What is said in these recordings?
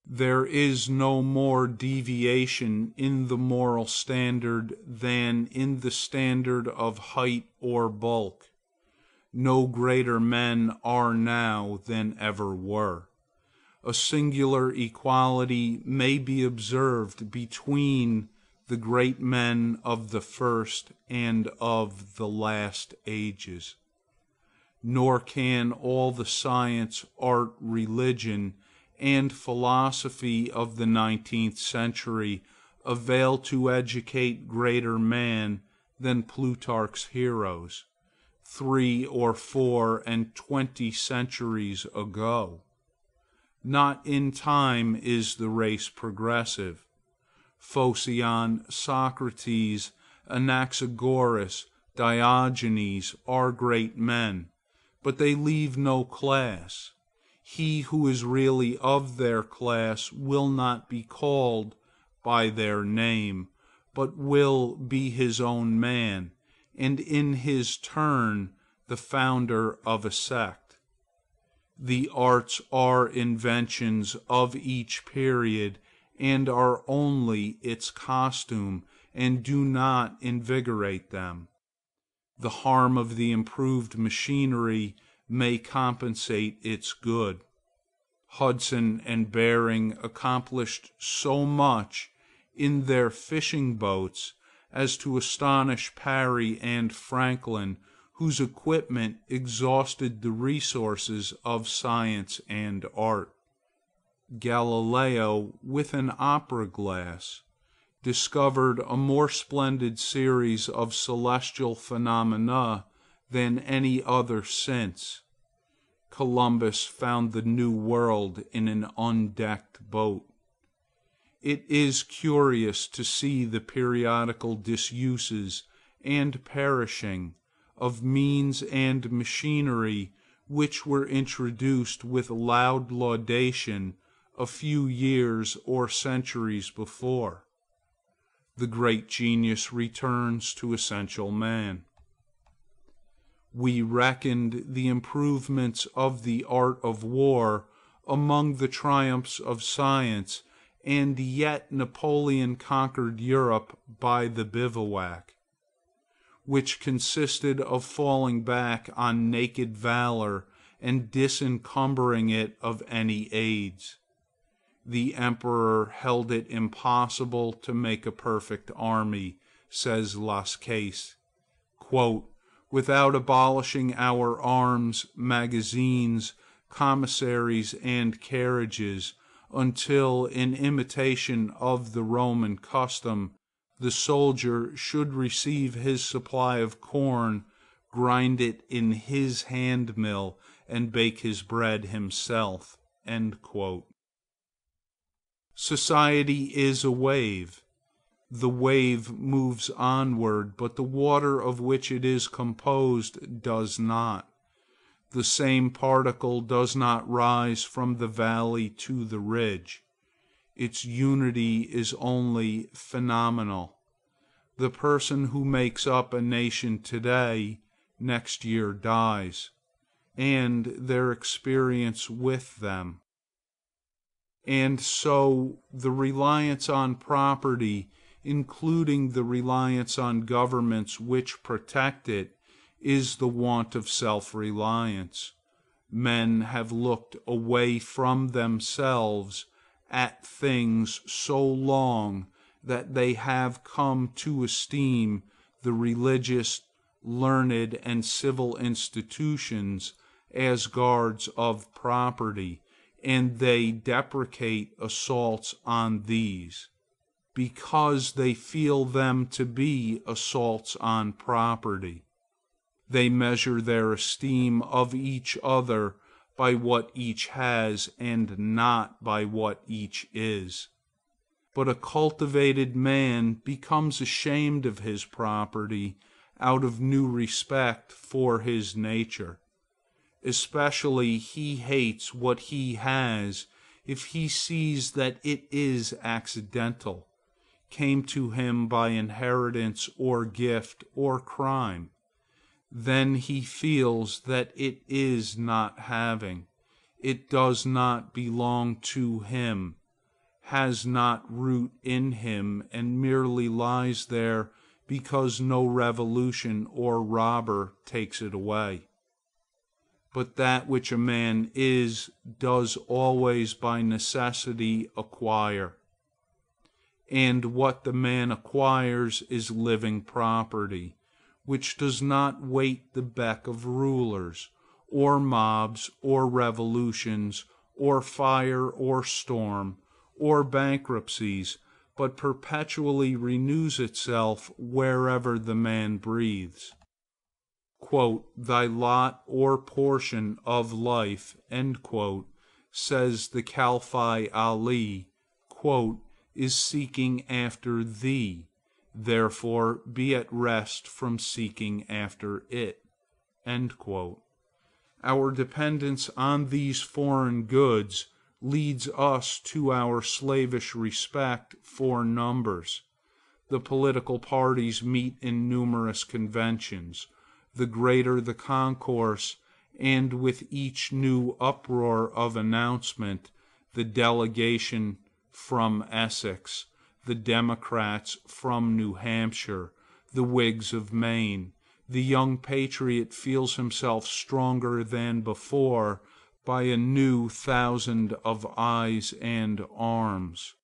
There is no more deviation in the moral standard than in the standard of height or bulk. No greater men are now than ever were. A singular equality may be observed between the great men of the first and of the last ages. Nor can all the science, art, religion, and philosophy of the 19th century avail to educate greater man than Plutarch's heroes 3 or 4 and 20 centuries ago. Not in time is the race progressive. Phocion, Socrates, Anaxagoras, Diogenes are great men, but they leave no class. He who is really of their class will not be called by their name, but will be his own man, and in his turn the founder of a sect. The arts are inventions of each period, and are only its costume, and do not invigorate them. The harm of the improved machinery may compensate its good. Hudson and Bering accomplished so much in their fishing boats as to astonish Parry and Franklin, whose equipment exhausted the resources of science and art. Galileo, with an opera glass, discovered a more splendid series of celestial phenomena than any other since. Columbus found the New World in an undecked boat. It is curious to see the periodical disuses and perishing of means and machinery which were introduced with loud laudation a few years or centuries before. The great genius returns to essential man. We reckoned the improvements of the art of war among the triumphs of science, and yet Napoleon conquered Europe by the bivouac, which consisted of falling back on naked valor and disencumbering it of any aids. The emperor held it impossible to make a perfect army, says Lascasse, without abolishing our arms, magazines, commissaries, and carriages, until, in imitation of the Roman custom, the soldier should receive his supply of corn, grind it in his hand mill, and bake his bread himself. Society is a wave. The wave moves onward, but the water of which it is composed does not. The same particle does not rise from the valley to the ridge. Its unity is only phenomenal. The person who makes up a nation today, next year dies, and their experience with them. And so the reliance on property, including the reliance on governments which protect it, is the want of self-reliance. Men have looked away from themselves at things so long that they have come to esteem the religious, learned, and civil institutions as guards of property, and they deprecate assaults on these, because they feel them to be assaults on property. They measure their esteem of each other by what each has, and not by what each is. But a cultivated man becomes ashamed of his property out of new respect for his nature. Especially he hates what he has if he sees that it is accidental, came to him by inheritance or gift or crime. Then he feels that it is not having. It does not belong to him. has not root in him, and merely lies there because no revolution or robber takes it away. But that which a man is, does always by necessity acquire. And what the man acquires is living property, which does not wait the beck of rulers, or mobs, or revolutions, or fire, or storm, or bankruptcies, but perpetually renews itself wherever the man breathes. "Thy lot or portion of life," says the Khalfi Ali, "is seeking after thee, therefore be at rest from seeking after it." Our dependence on these foreign goods leads us to our slavish respect for numbers. The political parties meet in numerous conventions. The greater the concourse, and with each new uproar of announcement, the delegation from Essex, the Democrats from New Hampshire, the Whigs of Maine, the young patriot feels himself stronger than before by a new thousand of eyes and arms.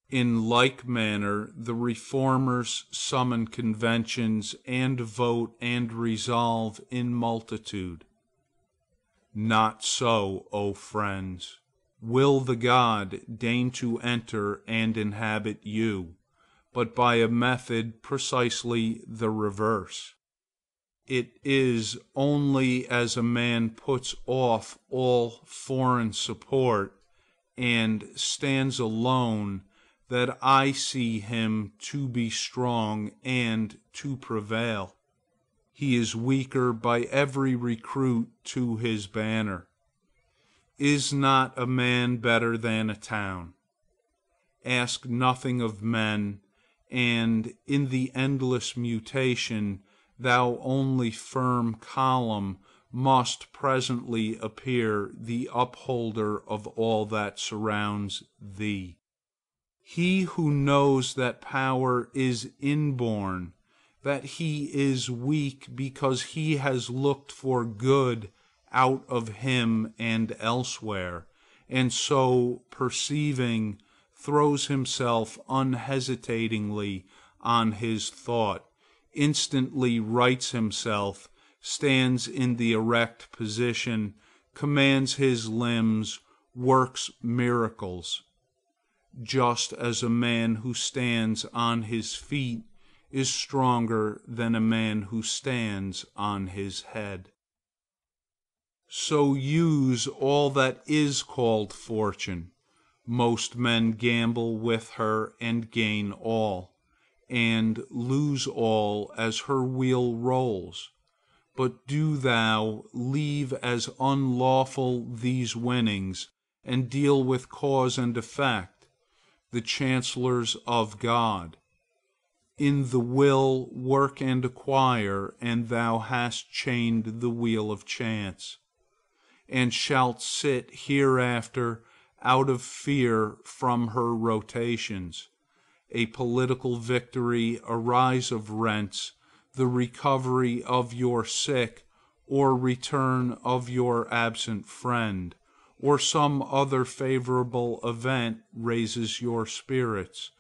In like manner, the reformers summon conventions and vote and resolve in multitude. Not so, O friends, will the God deign to enter and inhabit you, but by a method precisely the reverse. It is only as a man puts off all foreign support and stands alone that I see him to be strong and to prevail. He is weaker by every recruit to his banner. Is not a man better than a town? Ask nothing of men, and in the endless mutation thou only firm column must presently appear the upholder of all that surrounds thee. He who knows that power is inborn, that he is weak because he has looked for good out of him and elsewhere, and so perceiving, throws himself unhesitatingly on his thought, instantly rights himself, stands in the erect position, commands his limbs, works miracles, just as a man who stands on his feet is stronger than a man who stands on his head. So use all that is called fortune. Most men gamble with her and gain all, and lose all as her wheel rolls. But do thou leave as unlawful these winnings, and deal with cause and effect, the chancellors of God. In the will work and acquire, and thou hast chained the wheel of chance, and shalt sit hereafter out of fear from her rotations. A political victory, a rise of rents, the recovery of your sick, or return of your absent friend, or some other favorable event raises your spirits,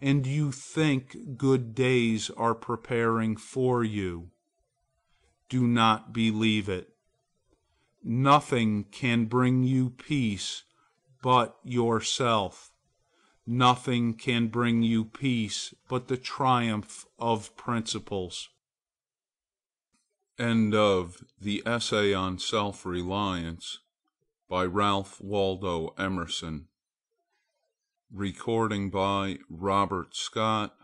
and you think good days are preparing for you. Do not believe it. Nothing can bring you peace but yourself. Nothing can bring you peace but the triumph of principles. End of the essay on Self-Reliance by Ralph Waldo Emerson. Recording by Robert Scott.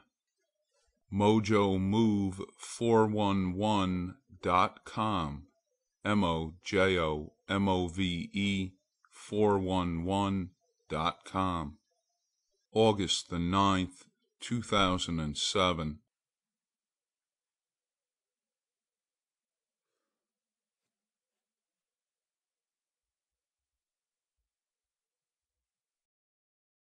MojoMove411.com. MojoMove411.com. August the 9th, 2007.